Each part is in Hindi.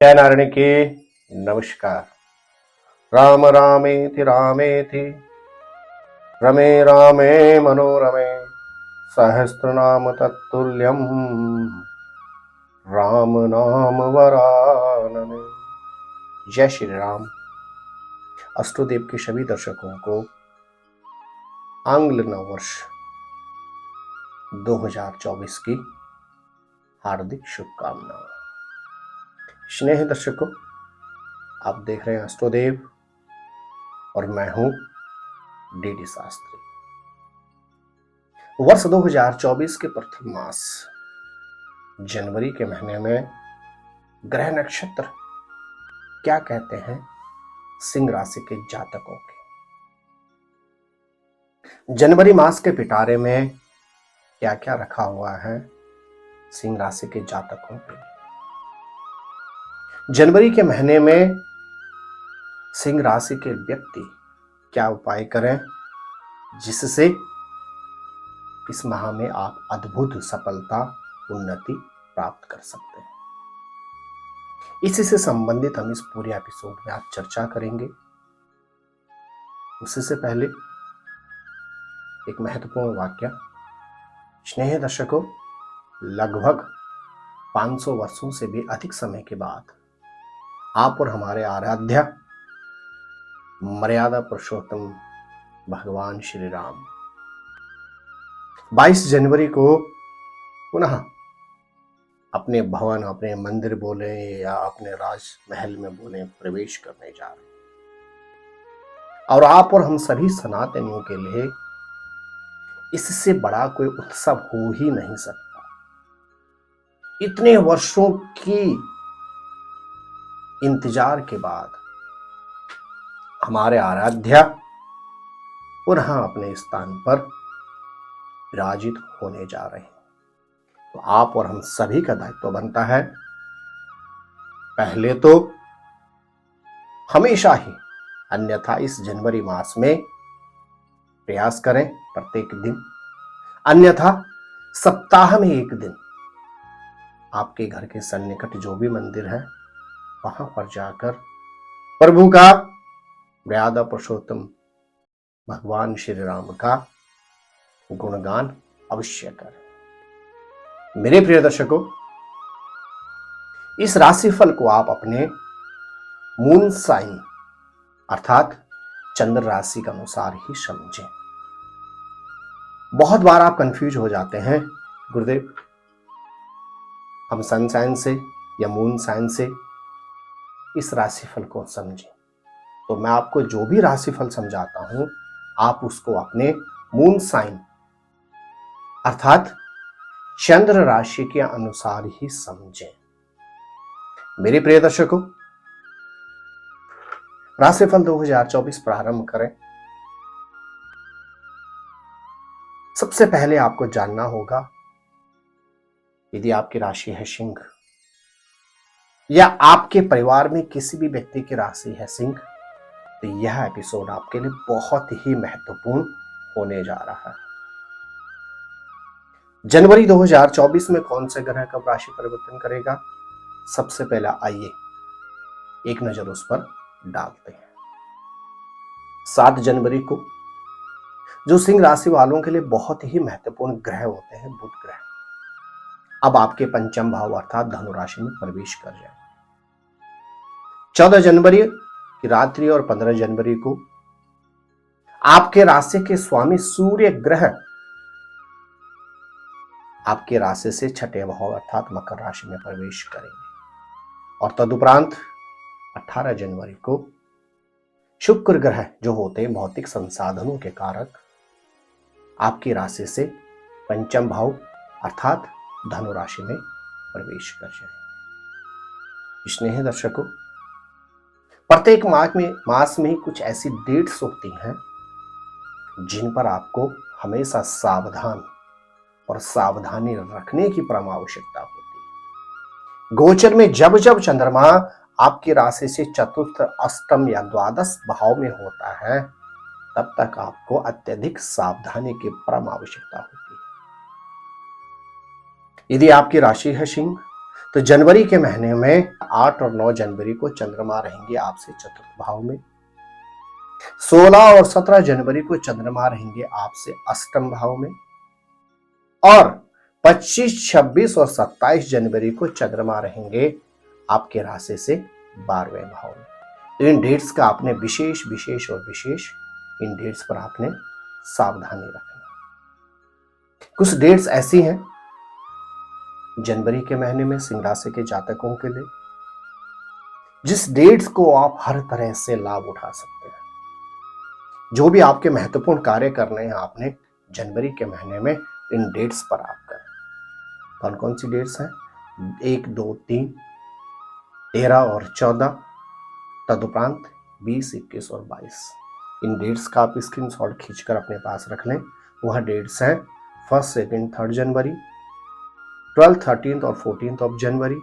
जय नारायण की नमस्कार। राम रामेति रामेति रमे रामे मनोरमे सहस्रनाम तत्तुल्यम राम नाम वरानने। जय श्री राम। अष्टोदेव के सभी दर्शकों को आंग्ल नववर्ष 2024 की हार्दिक शुभकामनाएं। स्नेह दर्शकों, आप देख रहे हैं अष्टोदेव और मैं हूं डीडी शास्त्री। वर्ष 2024 के प्रथम मास जनवरी के महीने में ग्रह नक्षत्र क्या कहते हैं सिंह राशि के जातकों के। जनवरी मास के पिटारे में क्या क्या रखा हुआ है सिंह राशि के जातकों के लिए। जनवरी के महीने में सिंह राशि के व्यक्ति क्या उपाय करें जिससे इस माह में आप अद्भुत सफलता उन्नति प्राप्त कर सकते हैं। इसी से संबंधित हम इस पूरे एपिसोड में आज चर्चा करेंगे। उससे पहले एक महत्वपूर्ण वाक्य। स्नेह दर्शकों, लगभग 500 वर्षों से भी अधिक समय के बाद आप और हमारे आराध्य मर्यादा पुरुषोत्तम भगवान श्री राम 22 जनवरी को पुनः अपने भवन, अपने मंदिर बोले या अपने राजमहल में बोले, प्रवेश करने जा रहे हैं। और आप और हम सभी सनातनियों के लिए इससे बड़ा कोई उत्सव हो ही नहीं सकता। इतने वर्षों की इंतजार के बाद हमारे आराध्या पुनः अपने स्थान पर विराजित होने जा रहे हैं। तो आप और हम सभी का दायित्व बनता है, पहले तो हमेशा ही, अन्यथा इस जनवरी मास में प्रयास करें प्रत्येक दिन, अन्यथा सप्ताह में एक दिन आपके घर के सन्निकट जो भी मंदिर है वहां पर जाकर प्रभु का, मर्यादा पुरुषोत्तम भगवान श्री राम का गुणगान अवश्य करें। मेरे प्रिय दर्शकों, इस राशिफल को आप अपने मून साइन अर्थात चंद्र राशि के अनुसार ही समझें। बहुत बार आप कंफ्यूज हो जाते हैं, गुरुदेव हम सन साइन से या मून साइन से इस राशिफल को समझें। तो मैं आपको जो भी राशिफल समझाता हूं आप उसको अपने मून साइन अर्थात चंद्र राशि के अनुसार ही समझें। मेरे प्रिय दर्शकों, राशिफल 2024 प्रारंभ करें। सबसे पहले आपको जानना होगा, यदि आपकी राशि है सिंह या आपके परिवार में किसी भी व्यक्ति की राशि है सिंह, तो यह एपिसोड आपके लिए बहुत ही महत्वपूर्ण होने जा रहा है। जनवरी 2024 में कौन से ग्रह कब राशि परिवर्तन करेगा, सबसे पहला आइए एक नजर उस पर डालते हैं। 7 जनवरी को जो सिंह राशि वालों के लिए बहुत ही महत्वपूर्ण ग्रह होते हैं, बुध ग्रह अब आपके पंचम भाव अर्थात धनु राशि में प्रवेश कर जाए। 14 जनवरी की रात्रि और 15 जनवरी को आपके राशि के स्वामी सूर्य ग्रह आपके राशि से छठे भाव अर्थात मकर राशि में प्रवेश करेंगे। और तदुपरांत 18 जनवरी को शुक्र ग्रह जो होते हैं भौतिक संसाधनों के कारक आपकी राशि से पंचम भाव अर्थात धनु राशि में प्रवेश कर जाएंगे। स्नेह दर्शकों, प्रत्येक मास में कुछ ऐसी डेट्स होती हैं जिन पर आपको हमेशा सावधान और सावधानी रखने की परम आवश्यकता होती है। गोचर में जब जब चंद्रमा आपकी राशि से चतुर्थ, अष्टम या द्वादश भाव में होता है तब तक आपको अत्यधिक सावधानी की परम आवश्यकता होती है। यदि आपकी राशि है सिंह तो जनवरी के महीने में 8 और 9 जनवरी को चंद्रमा रहेंगे आपसे चतुर्थ भाव में। 16 और 17 जनवरी को चंद्रमा रहेंगे आपसे अष्टम भाव में। और 25, 26 और 27 जनवरी को चंद्रमा रहेंगे आपके राशि से 12वें भाव में। तो इन डेट्स का आपने विशेष विशेष और विशेष इन डेट्स पर आपने सावधानी रखना। कुछ डेट्स ऐसी हैं जनवरी के महीने में सिंह राशि के जातकों के लिए जिस डेट्स को आप हर तरह से लाभ उठा सकते हैं। जो भी आपके महत्वपूर्ण कार्य करने हैं आपने जनवरी के महीने में इन डेट्स पर आप करें। कौन कौन सी डेट्स हैं? 1, 2, 3, 13 और 14, तदुपरांत 20, 21 और 22। इन डेट्स का आप स्क्रीनशॉट खींचकर अपने पास रख लें। वह डेट्स हैं 1, 2, 3 जनवरी, 12, 13 और 14 ऑफ जनवरी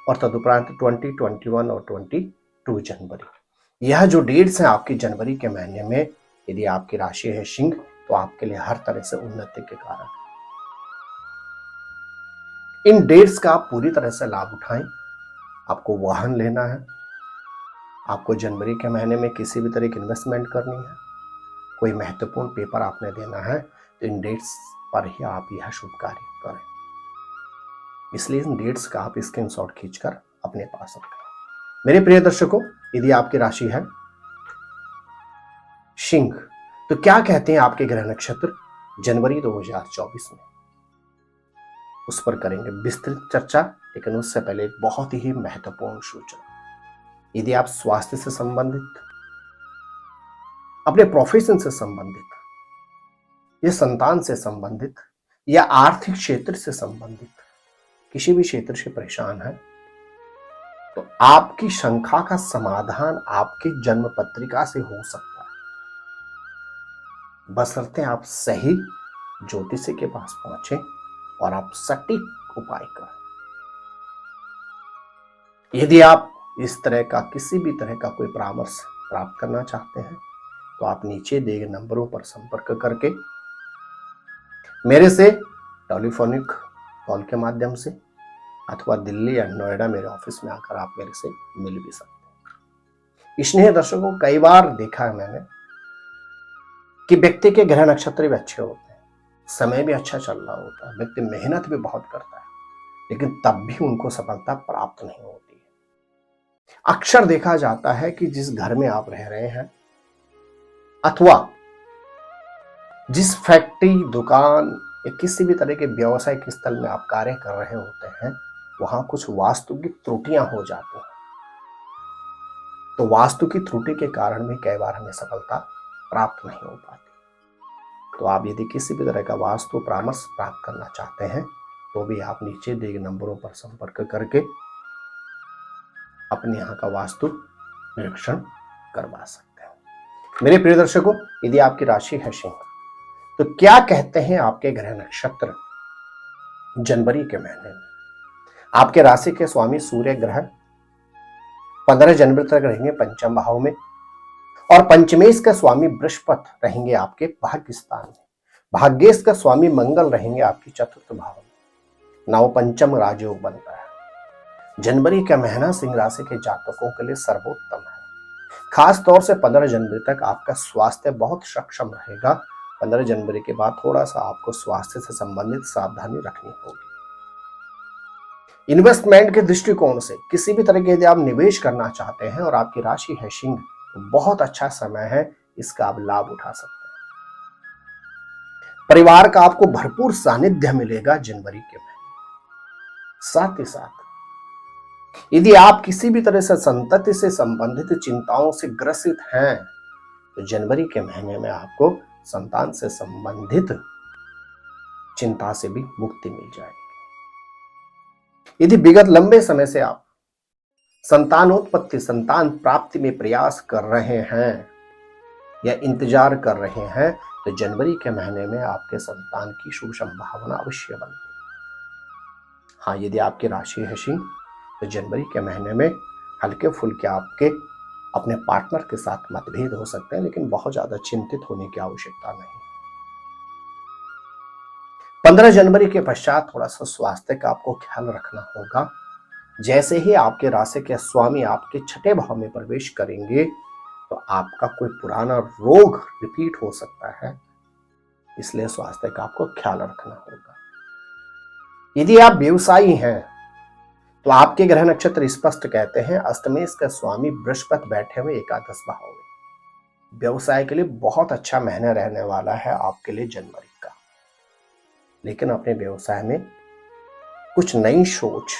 और तदुपरांत 20, 21 और 22 जनवरी। यह जो डेट्स हैं आपकी जनवरी के महीने में, यदि आपकी राशि है सिंह, तो आपके लिए हर तरह से उन्नति के कारण है। इन डेट्स का आप पूरी तरह से लाभ उठाएं। आपको वाहन लेना है, आपको जनवरी के महीने में किसी भी तरह की इन्वेस्टमेंट करनी है, कोई महत्वपूर्ण पेपर आपने देना है, तो इन डेट्स पर ही आप यह शुभ कार्य करें। इसलिए इन डेट्स का आप स्क्रीनशॉट खींचकर अपने पास रखें। मेरे प्रिय दर्शकों, यदि आपकी राशि है सिंह, तो क्या कहते हैं आपके ग्रह नक्षत्र जनवरी 2024 में, उस पर करेंगे विस्तृत चर्चा। लेकिन उससे पहले एक बहुत ही महत्वपूर्ण सूचना। यदि आप स्वास्थ्य से संबंधित, अपने प्रोफेशन से संबंधित, या संतान से संबंधित, या आर्थिक क्षेत्र से संबंधित किसी भी क्षेत्र से परेशान है, तो आपकी शंका का समाधान आपकी जन्म पत्रिका से हो सकता है, बशर्ते आप सही ज्योतिषी के पास पहुंचे और आप सटीक उपाय करें। यदि आप इस तरह का किसी भी तरह का कोई परामर्श प्राप्त करना चाहते हैं, तो आप नीचे दिए गए नंबरों पर संपर्क करके मेरे से टेलीफोनिक कॉल के माध्यम से अथवा दिल्ली या नोएडा मेरे ऑफिस में आकर आप मेरे से मिल भी सकते हैं। इसलिए दर्शकों, कई बार देखा है मैंने कि व्यक्ति के ग्रह नक्षत्र भी अच्छे होते हैं, समय भी अच्छा चल रहा होता है, व्यक्ति मेहनत भी बहुत करता है, लेकिन तब भी उनको सफलता प्राप्त नहीं होती है। अक्सर देखा जाता है कि जिस घर में आप रह रहे हैं अथवा जिस फैक्ट्री, दुकान या किसी भी तरह के व्यवसायिक स्थल में आप कार्य कर रहे होते हैं, वहां कुछ वास्तु की त्रुटियां हो जाती हैं। तो वास्तु की त्रुटि के कारण भी कई बार हमें सफलता प्राप्त नहीं हो पाती। तो आप यदि किसी भी तरह का वास्तु परामर्श प्राप्त करना चाहते हैं, तो भी आप नीचे दिए गए नंबरों पर संपर्क करके अपने यहाँ का वास्तु निरीक्षण करवा सकते हैं। मेरे प्रिय दर्शकों, यदि आपकी राशि है सिंह, तो क्या कहते हैं आपके ग्रह नक्षत्र जनवरी के महीने में? आपके राशि के स्वामी सूर्य ग्रह 15 जनवरी तक रहेंगे पंचम भाव में, और पंचमेश का स्वामी बृहस्पति रहेंगे आपके भाग्य स्थान में। भाग्येश का स्वामी मंगल रहेंगे आपकी चतुर्थ भाव में। नव पंचम राजयोग बनता है। जनवरी का महीना सिंह राशि के जातकों के लिए सर्वोत्तम है। खास तौर से 15 जनवरी तक आपका स्वास्थ्य बहुत सक्षम रहेगा। 15 जनवरी के बाद थोड़ा सा आपको स्वास्थ्य से संबंधित सावधानी रखनी होगी। इन्वेस्टमेंट के दृष्टिकोण से किसी भी तरह के यदि आप निवेश करना चाहते हैं और आपकी राशि है सिंह, तो बहुत अच्छा समय है, इसका आप लाभ उठा सकते हैं। परिवार का आपको भरपूर सानिध्य मिलेगा जनवरी के महीने। साथ ही साथ यदि आप किसी भी तरह से संतति से संबंधित चिंताओं से ग्रसित हैं, तो जनवरी के महीने में आपको संतान से संबंधित चिंता से भी मुक्ति मिल जाएगी। यदि विगत लंबे समय से आप संतानोत्पत्ति, संतान प्राप्ति में प्रयास कर रहे हैं या इंतजार कर रहे हैं, तो जनवरी के महीने में आपके संतान की शुभ संभावना अवश्य बनती है। हाँ, यदि आपकी राशि है सिंह, तो जनवरी के महीने में हल्के फुल्के आपके अपने पार्टनर के साथ मतभेद हो सकते हैं, लेकिन बहुत ज्यादा चिंतित होने की आवश्यकता नहीं। 15 जनवरी के पश्चात थोड़ा सा स्वास्थ्य का आपको ख्याल रखना होगा। जैसे ही आपके राशि के स्वामी आपके छठे भाव में प्रवेश करेंगे तो आपका कोई पुराना रोग रिपीट हो सकता है, इसलिए स्वास्थ्य का आपको ख्याल रखना होगा। यदि आप व्यवसायी हैं तो आपके ग्रह नक्षत्र स्पष्ट कहते हैं अष्टमेश का स्वामी बृहस्पति बैठे हुए एकादश भाव में। व्यवसाय के लिए बहुत अच्छा महीना रहने वाला है आपके लिए जनवरी का, लेकिन अपने व्यवसाय में कुछ नई सोच,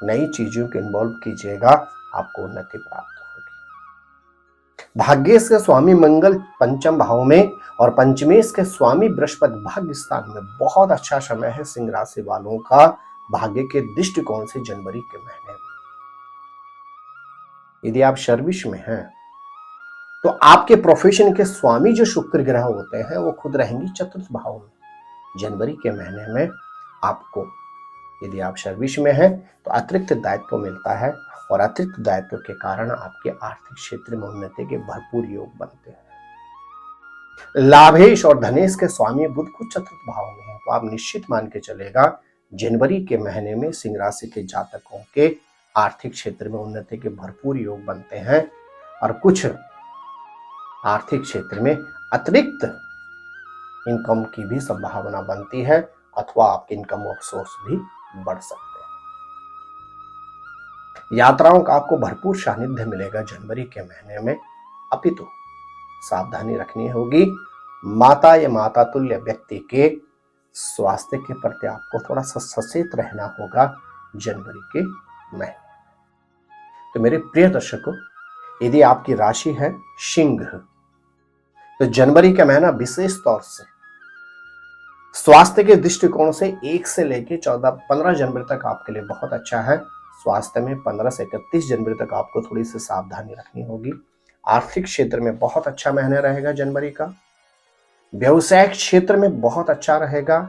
नई चीजों को इन्वॉल्व कीजिएगा, आपको उन्नति प्राप्त होगी। भाग्येश के स्वामी मंगल पंचम भाव में और पंचमेश के स्वामी बृहस्पति भाग्य स्थान में। बहुत अच्छा समय है सिंह राशि वालों का भाग्य के दृष्टिकोण से जनवरी के महीने में। यदि आप सर्विस में हैं तो आपके प्रोफेशन के स्वामी जो शुक्र ग्रह होते हैं वो खुद रहेंगे चतुर्थ भाव में। जनवरी के महीने में आपको, यदि आप सर्विस में हैं तो अतिरिक्त दायित्व मिलता है और अतिरिक्त दायित्व के कारण आपके आर्थिक क्षेत्र में उन्नति के भरपूर योग बनते हैं। लाभेश और धनेश के स्वामी बुध को चतुर्थ भाव में है, तो आप निश्चित मान के चलेगा जनवरी के महीने में सिंह राशि के जातकों के आर्थिक क्षेत्र में उन्नति के भरपूर योग बनते हैं और कुछ आर्थिक क्षेत्र में अतिरिक्त इनकम की भी संभावना बनती है अथवा आपके इनकम ऑफ सोर्स भी बढ़ सकते हैं। यात्राओं का आपको भरपूर सानिध्य मिलेगा जनवरी के महीने में, अपितु सावधानी रखनी होगी। माता या माता तुल्य व्यक्ति के स्वास्थ्य के प्रति आपको थोड़ा सा सचेत रहना होगा जनवरी के महीने। तो मेरे प्रिय दर्शकों, यदि आपकी राशि है सिंह तो जनवरी का महीना विशेष तौर से स्वास्थ्य के दृष्टिकोण से 1 से लेकर 15 जनवरी तक आपके लिए बहुत अच्छा है। स्वास्थ्य में 15 से 31 जनवरी तक आपको थोड़ी सी सावधानी रखनी होगी। आर्थिक क्षेत्र में बहुत अच्छा महीना रहेगा जनवरी का। व्यवसायिक क्षेत्र में बहुत अच्छा रहेगा।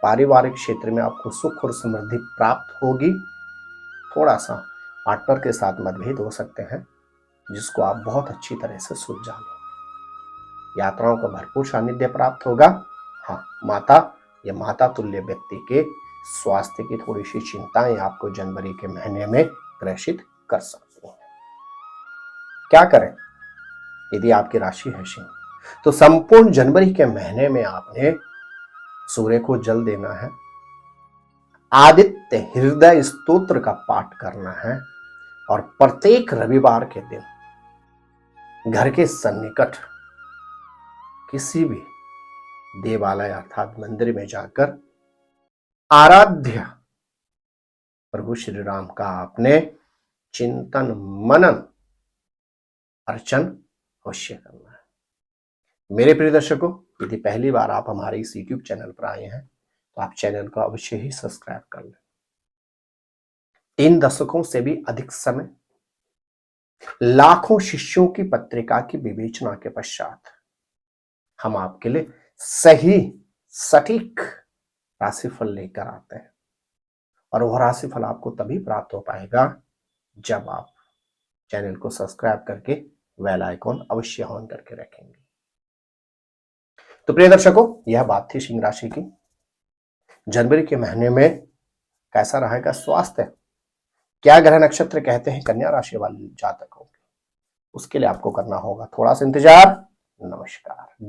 पारिवारिक क्षेत्र में आपको सुख और समृद्धि प्राप्त होगी। थोड़ा सा पार्टनर के साथ मतभेद हो सकते हैं जिसको आप बहुत अच्छी तरह से सुलझा लो। यात्राओं का भरपूर सानिध्य प्राप्त होगा। हाँ, माता या माता तुल्य व्यक्ति के स्वास्थ्य की थोड़ी सी चिंताएं आपको जनवरी के महीने में ग्रसित कर सकती हैं। क्या करें? यदि आपकी राशि है सिंह तो संपूर्ण जनवरी के महीने में आपने सूर्य को जल देना है, आदित्य हृदय स्तोत्र का पाठ करना है और प्रत्येक रविवार के दिन घर के सन्निकट किसी भी देवालय अर्थात मंदिर में जाकर आराध्य प्रभु श्री राम का आपने चिंतन मनन अर्चन अवश्य करना है। मेरे प्रिय दर्शकों, यदि पहली बार आप हमारे इस YouTube चैनल पर आए हैं तो आप चैनल को अवश्य ही सब्सक्राइब कर लें। 3 दशकों से भी अधिक समय, लाखों शिष्यों की पत्रिका की विवेचना के पश्चात हम आपके लिए सही सटीक राशिफल लेकर आते हैं और वह राशिफल आपको तभी प्राप्त हो पाएगा जब आप चैनल को सब्सक्राइब करके बेल आइकॉन अवश्य ऑन करके रखेंगे। तो प्रिय दर्शकों, यह बात थी सिंह राशि की। जनवरी के महीने में कैसा रहेगा स्वास्थ्य, क्या ग्रह नक्षत्र कहते हैं कन्या राशि वाले जातकों के, उसके लिए आपको करना होगा थोड़ा सा इंतजार। नमस्कार।